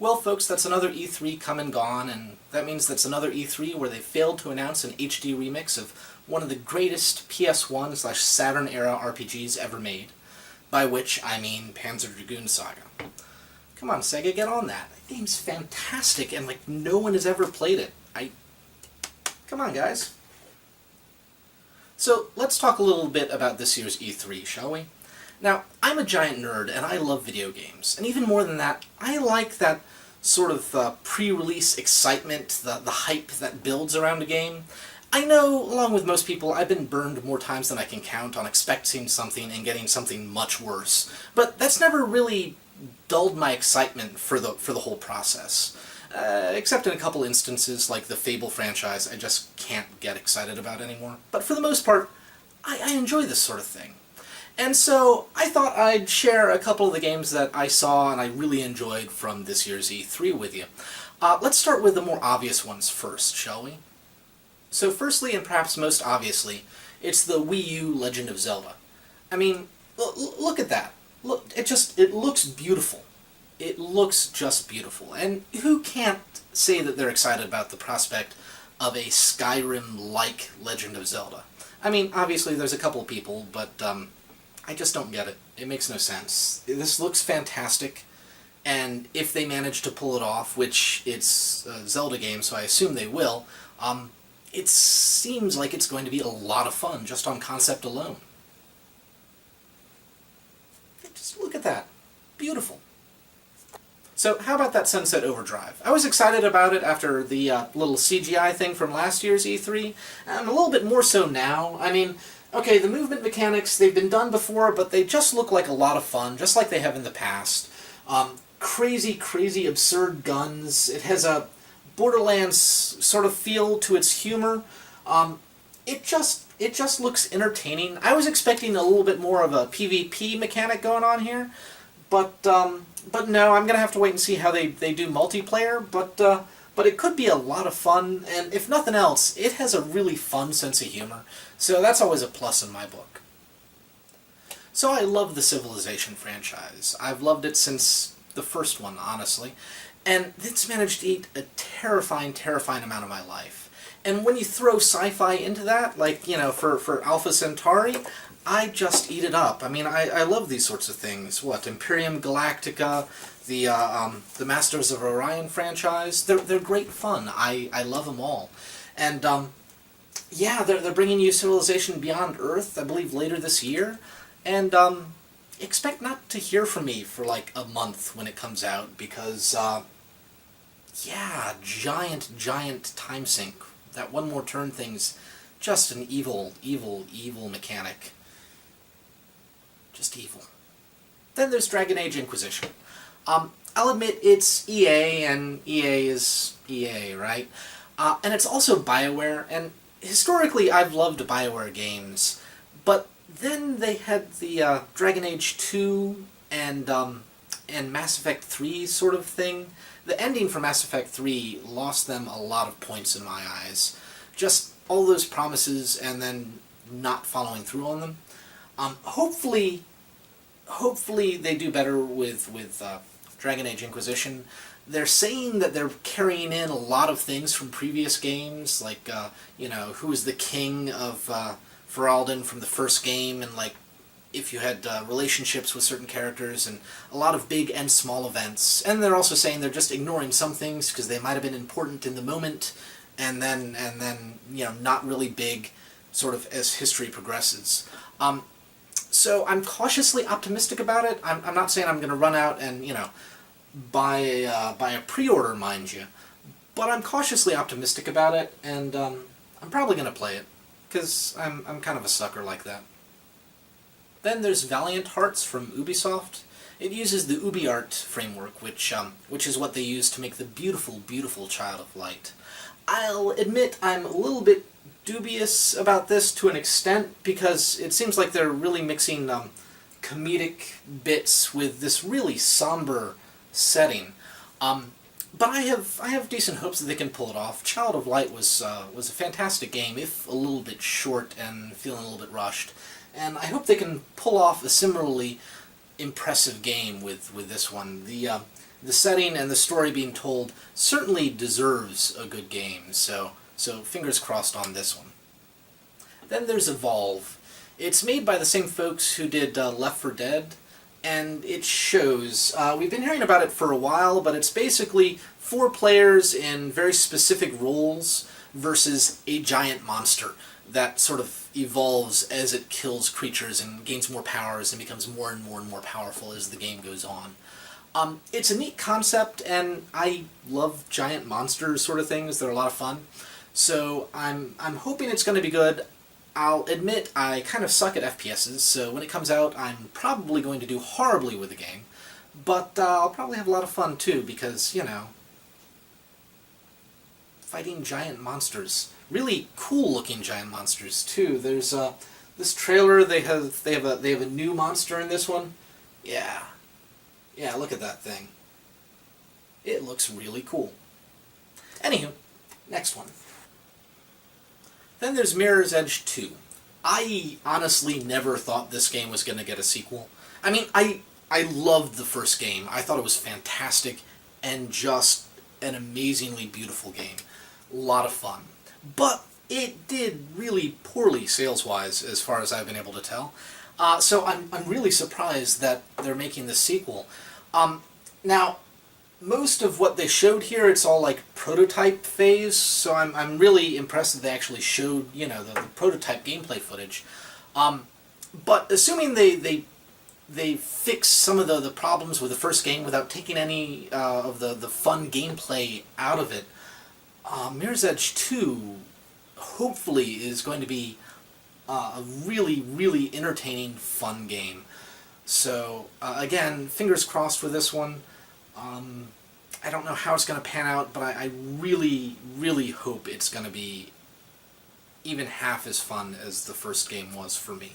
Well, folks, that's another E3 come and gone, and that means that's another E3 where they failed to announce an HD remix of one of the greatest PS1/Saturn era RPGs ever made, by which I mean Panzer Dragoon Saga. Come on, Sega, get on that. That game's fantastic, and like no one has ever played it. Come on, guys. So let's talk a little bit about this year's E3, shall we? Now, I'm a giant nerd, and I love video games. And even more than that, I like that sort of pre-release excitement, the hype that builds around a game. I know, along with most people, I've been burned more times than I can count on expecting something and getting something much worse. But that's never really dulled my excitement for the whole process. Except in a couple instances, like the Fable franchise, I just can't get excited about anymore. But for the most part, I enjoy this sort of thing. And so I thought I'd share a couple of the games that I saw and I really enjoyed from this year's E3 with you. Let's start with the more obvious ones first, shall we? So firstly, and perhaps most obviously, it's the Wii U Legend of Zelda. I mean, look at that. Look, it looks beautiful. It looks just beautiful. And who can't say that they're excited about the prospect of a Skyrim-like Legend of Zelda? I mean, obviously there's a couple people, but I just don't get it. It makes no sense. This looks fantastic, and if they manage to pull it off, which it's a Zelda game, so I assume they will, it seems like it's going to be a lot of fun just on concept alone. Just look at that. Beautiful. So how about that Sunset Overdrive? I was excited about it after the little CGI thing from last year's E3. I'm a little bit more so now. I mean, okay, the movement mechanics, they've been done before, but they just look like a lot of fun, just like they have in the past. Crazy, crazy, absurd guns. It has a Borderlands sort of feel to its humor. It just looks entertaining. I was expecting a little bit more of a PvP mechanic going on here, but no, I'm going to have to wait and see how they do multiplayer, but it could be a lot of fun, and if nothing else, it has a really fun sense of humor, so that's always a plus in my book. So I love the Civilization franchise. I've loved it since the first one, honestly, and it's managed to eat a terrifying, terrifying amount of my life. And when you throw sci-fi into that, like, you know, for Alpha Centauri, I just eat it up. I mean, I love these sorts of things. What, Imperium Galactica, the Masters of Orion franchise, they're great fun. I love them all. And, yeah, they're bringing you Civilization Beyond Earth, I believe, later this year. And, expect not to hear from me for, like, a month when it comes out, because, yeah, giant time sink. That one more turn thing's just an evil, evil, evil mechanic. Just evil. Then there's Dragon Age Inquisition. I'll admit it's EA, and EA is EA, right? And it's also BioWare, and historically I've loved BioWare games, but then they had the Dragon Age 2 and Mass Effect 3 sort of thing. The ending for Mass Effect 3 lost them a lot of points in my eyes. Just all those promises and then not following through on them. Hopefully they do better with Dragon Age Inquisition. They're saying that they're carrying in a lot of things from previous games, like, you know, who was the king of Ferelden from the first game, and, like, if you had relationships with certain characters, and a lot of big and small events. And they're also saying they're just ignoring some things because they might have been important in the moment, and then you know, not really big sort of as history progresses. So I'm cautiously optimistic about it. I'm not saying I'm going to run out and, you know, buy a pre-order, mind you, but I'm cautiously optimistic about it, and I'm probably going to play it, because I'm kind of a sucker like that. Then there's Valiant Hearts from Ubisoft. It uses the UbiArt framework, which is what they use to make the beautiful, beautiful Child of Light. I'll admit I'm a little bit dubious about this to an extent, because it seems like they're really mixing comedic bits with this really somber setting. But I have decent hopes that they can pull it off. Child of Light was a fantastic game, if a little bit short and feeling a little bit rushed. And I hope they can pull off a similarly impressive game with this one. The the setting and the story being told certainly deserves a good game, so fingers crossed on this one. Then there's Evolve. It's made by the same folks who did Left 4 Dead, and it shows. We've been hearing about it for a while, but it's basically 4 players in very specific roles versus a giant monster that sort of evolves as it kills creatures and gains more powers and becomes more and more and more powerful as the game goes on. It's a neat concept, and I love giant monsters sort of things. They're a lot of fun. So I'm hoping it's going to be good. I'll admit I kind of suck at FPSs, so when it comes out I'm probably going to do horribly with the game. But I'll probably have a lot of fun too, because, you know, fighting giant monsters. Really cool looking giant monsters too. There's this trailer, they have a new monster in this one. Yeah. Yeah, look at that thing. It looks really cool. Anywho, next one. Then there's Mirror's Edge 2. I honestly never thought this game was going to get a sequel. I mean, I loved the first game. I thought it was fantastic and just an amazingly beautiful game. A lot of fun. But it did really poorly sales-wise, as far as I've been able to tell. So I'm really surprised that they're making this sequel. Now, most of what they showed here, it's all like prototype phase, so I'm really impressed that they actually showed, you know, the prototype gameplay footage. But assuming they fix some of the problems with the first game without taking any of the fun gameplay out of it, Mirror's Edge 2 hopefully is going to be a really, really entertaining, fun game. So, again, fingers crossed with this one. I don't know how it's going to pan out, but I really, really hope it's going to be even half as fun as the first game was for me.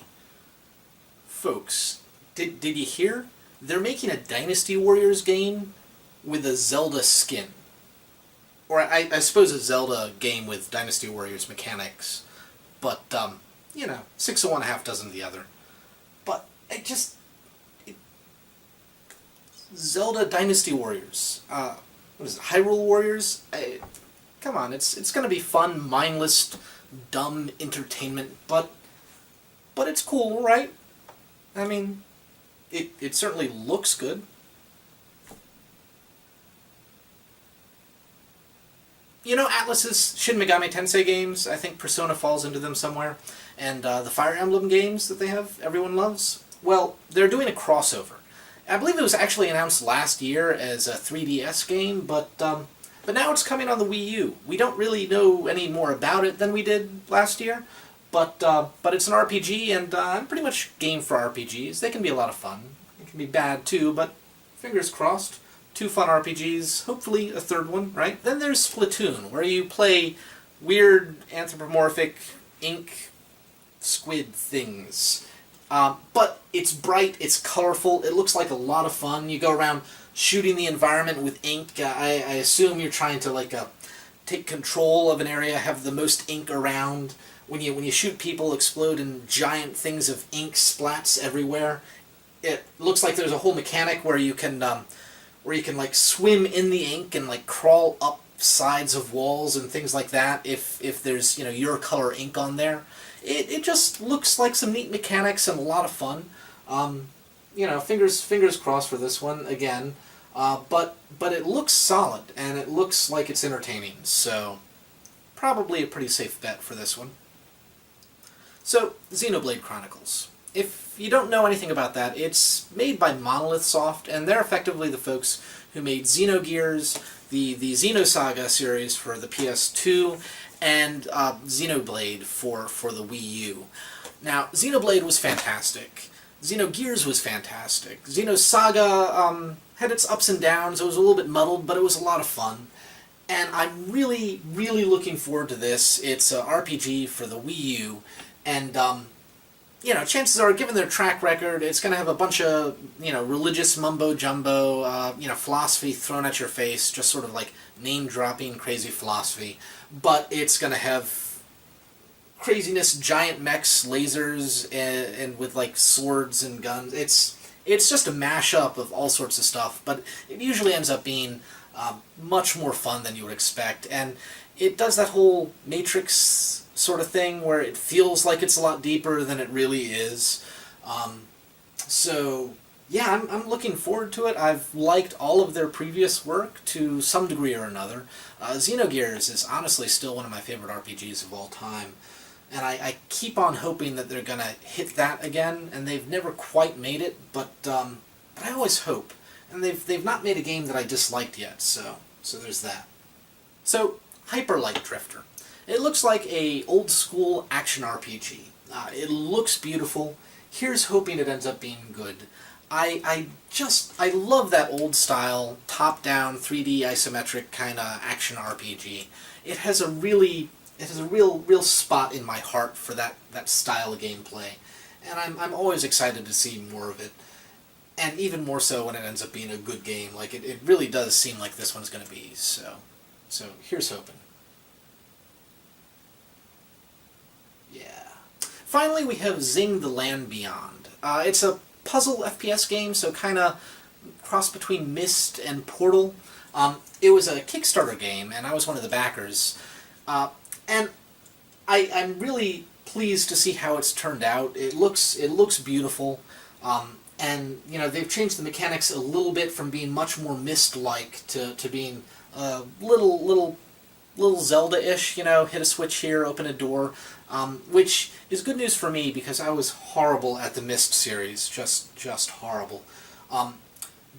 Folks, did you hear? They're making a Dynasty Warriors game with a Zelda skin. Or I suppose a Zelda game with Dynasty Warriors mechanics. But, you know, 6 of one, half dozen of the other. But I just... Zelda Dynasty Warriors. What is it? Hyrule Warriors? Come on, it's going to be fun, mindless, dumb entertainment, but it's cool, right? I mean, it certainly looks good. You know, Atlus's Shin Megami Tensei games, I think Persona falls into them somewhere, and the Fire Emblem games that they have, everyone loves. Well, they're doing a crossover. I believe it was actually announced last year as a 3DS game, but now it's coming on the Wii U. We don't really know any more about it than we did last year, but it's an RPG, and I'm pretty much game for RPGs. They can be a lot of fun. They can be bad too, but fingers crossed. 2 fun RPGs, hopefully a third one, right? Then there's Splatoon, where you play weird anthropomorphic ink squid things. But it's bright, it's colorful, it looks like a lot of fun. You go around shooting the environment with ink. I assume you're trying to take control of an area, have the most ink around. When you shoot people, explode in giant things of ink splats everywhere. It looks like there's a whole mechanic where you can like swim in the ink and like crawl up sides of walls and things like that if there's, you know, your color ink on there. It just looks like some neat mechanics and a lot of fun. You know, fingers crossed for this one again. But it looks solid and it looks like it's entertaining. So probably a pretty safe bet for this one. So Xenoblade Chronicles. If you don't know anything about that, it's made by Monolith Soft, and they're effectively the folks who made Xenogears, the Xenosaga series for the PS2, and Xenoblade for the Wii U. Now, Xenoblade was fantastic. Xenogears was fantastic. Xenosaga had its ups and downs. It was a little bit muddled, but it was a lot of fun. And I'm really, really looking forward to this. It's an RPG for the Wii U, and you know, chances are, given their track record, it's going to have a bunch of, you know, religious mumbo-jumbo, you know, philosophy thrown at your face, just sort of like name-dropping crazy philosophy. But it's going to have craziness, giant mechs, lasers, and with, like, swords and guns. It's It's just a mashup of all sorts of stuff, but it usually ends up being much more fun than you would expect, and it does that whole Matrix sort of thing where it feels like it's a lot deeper than it really is. So yeah, I'm looking forward to it. I've liked all of their previous work to some degree or another. Xenogears is honestly still one of my favorite RPGs of all time, and I keep on hoping that they're going to hit that again, and they've never quite made it, but I always hope. And they've not made a game that I disliked yet, so there's that. So, Hyper Light Drifter. It looks like a old school action RPG. It looks beautiful. Here's hoping it ends up being good. I love that old style, top-down, 3D isometric kind of action RPG. It has a real spot in my heart for that style of gameplay, and I'm always excited to see more of it. And even more so when it ends up being a good game. Like, it really does seem like this one's going to be, so here's hoping. Yeah. Finally, we have Zing the Land Beyond. It's a puzzle FPS game, so kind of cross between Myst and Portal. It was a Kickstarter game, and I was one of the backers. And I'm really pleased to see how it's turned out. It looks beautiful. And, you know, they've changed the mechanics a little bit from being much more Myst-like to being little Zelda-ish, you know, hit a switch here, open a door, which is good news for me because I was horrible at the Myst series, just horrible.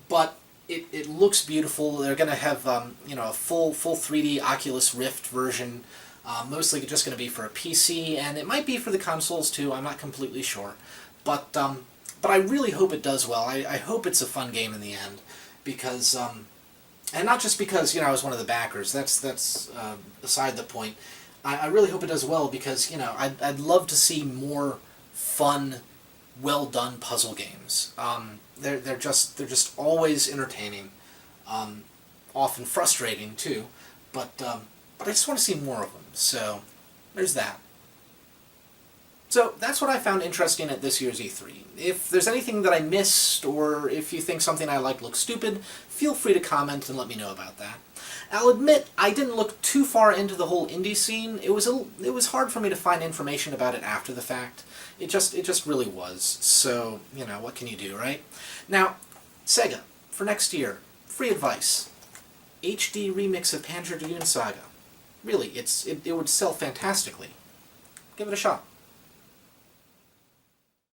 But it looks beautiful. They're going to have, you know, a full 3D Oculus Rift version, mostly just going to be for a PC, and it might be for the consoles too, I'm not completely sure. But I really hope it does well. I hope it's a fun game in the end, because, and not just because, you know, I was one of the backers, that's beside the point. I really hope it does well because, you know, I'd love to see more fun, well-done puzzle games. They're just always entertaining, often frustrating too, but I just want to see more of them, so there's that. So that's what I found interesting at this year's E3. If there's anything that I missed, or if you think something I like looks stupid, feel free to comment and let me know about that. I'll admit I didn't look too far into the whole indie scene. It was hard for me to find information about it after the fact. It just really was. So, you know, what can you do, right? Now, Sega, for next year, free advice. HD remix of Panzer Dragoon Saga. Really, it would sell fantastically. Give it a shot.